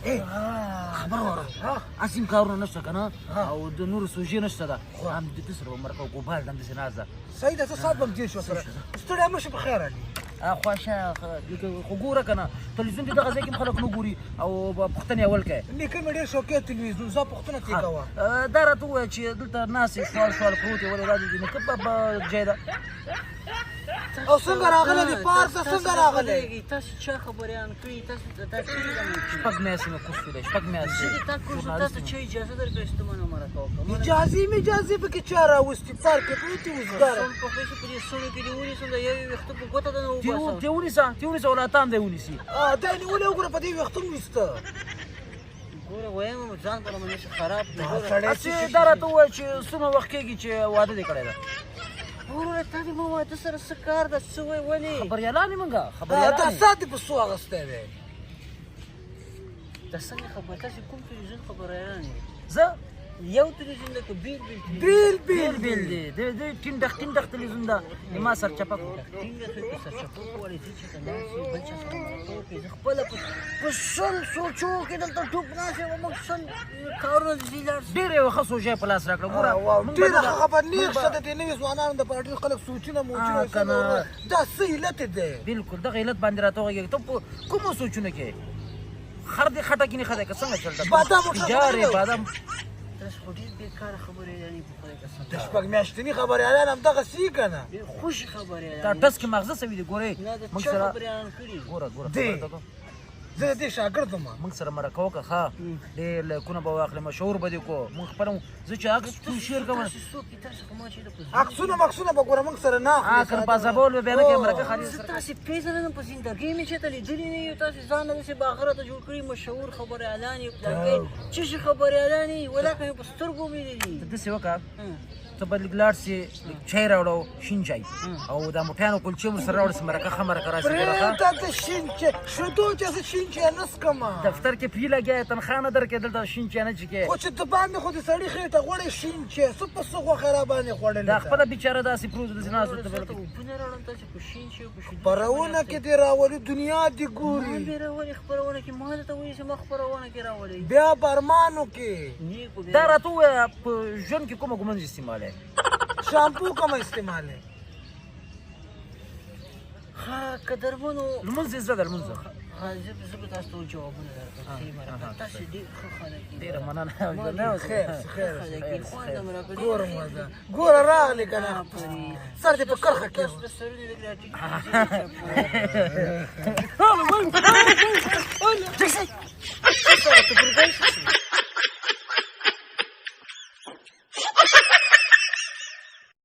خبر وره اسیم کارونه نشته کنه او د نور سوژې نشته ده هم د دې سره مرکه ګوبال دندې نازه صحیح ده زه سات بم تېر شو سره ستړی مه شي په خیر علي خوښه خو ګوره کنه تلویزیون دې دغه ځای کې خلک نه ګوري او پوښتنې اول کوي نیکه مې ډېر شوقیه تلویزیون زه پوښتنه ترې کوه دا راته ووایه چې دلته ناست سوال پروت یې ولې دا د نیکه په ځای ده او څنګه راغلی دی پارک ته څنګه راغلی تاسو چا خبریان کړي تاسو شپږ میاشتې مې کورس ویلی شپږ میاشتې تاسو چې اجازه درکړئ چې ته منو مرکه وکړم اجازې پکې چا راوستي پارک کې پروت یې وزګاره په خوښې په دې سوړې کې دې ونیسم د یوې ویښته په ګوته ده نه وباسم دې ونیسه ولا تام دې ونیسي دا یې نیولی وګوره په دې ویښته ویسته ګوره ویم ځان په لمنې خراب دی هسې دا راته ووایه چې څومره وخت کېږي چې واده دې کړی ده وروره تا دې ما واده سره څه کار ده څه وایې ولې خبریالان یې موږ دا خبریالان سات دې په څو اخیستی دی دا څنګه خبره تاسې کوم تلویزیون خبریان یې زه یو تلویزیون ده که بیل بیل دی د ټینډخ تلویزیون ده ما سرچپه ټینګه خې په سرچپه وغواړې ځې چې ته ناست یې بل چا سره مرکه وکړې زه خپله په سل سوچو کې دلته ټوپ ناست یم موږ سل کارونه ځي لاړ شي ډېر یو ښه سوژه په لاس راکړه ګوره ډېره ښه خبر نیغ شه د دې نوي ځوانانو دپاره ډېر خلک سوچونه موچونه دا څه علت دی بلکل دغه علت باندې راته وغږېږي ته په کومو سوچونه کې خر دې خټکي نه خدای که څنګه چلته بادام تاسو خو ډېر بېکاره خبریالانې په خدای قسم د شپږ میاشتني خبریالان همدغسې یي که نه ډېر خوشي خبریالان دا ټس کې مغزه سوي دي ګورې نه د موږ چا سره خبریالان کړي ګوره زه د دې شاګرد یم موږ سره مرکه وکړه ښه ډېر لایکونه به واخلې مشهور به دې کړو موږ خپله زه چې عکس شیر کوم تاسو څوک یې تاسو خو ما چې د عکسونه مکسونه به ګوره موږ سره نه کنه پاسپورټ به بیا نه کوي مرکه خالي زه تاسې پېژنم په زندګۍ مې چېرته لیدلي نه یو تاسې ځان نه داسې باغره ته جوړ کړي مشهور خبریالان یې پلانکۍ څه شي خبریالان یې ولاکه مې په سترګو مې لیدلي داسې وکړه ته به لږ لاړ سې لږ چای راوړو شین چای او دا موټیانو کلچې مو سره راوړه مرکه ښه مرکه راشي پرېږده ته شین چای شیدو چې زه شین چای نه څکمه دفتر کې پی لګیا تنخواه نه درکې دلته شین چای نه چکې خو چې ته باندې خو د سړي خېټه غوړې شین چای څه په څه غوښه را باندې خوړلې دا خپله بیچاره داسې پروت داسې ناست ورته بل اوبونه راوړم تاسې په شین شي او په شیدو خپرونه کې دې راولي دنیا دې ما ګوري دې راولي خپرونه کې ما درته وایي چې ما خپرونه کې راولئ بیا برمانو کې نیکو دا راته ووایه په ژوند کې کومه ګمنځ استعمالوې شامپو کومه استعمالوې ښه قدرمنو لمونځ یې زده ده لمونځ زه به تاسو ته جوابونه درکړم صحیح مرکه تاسې ډېر ښه خلک یې ډېره مننه ګوره مزه ګوره راغلې که نه سر دې په کرښه کې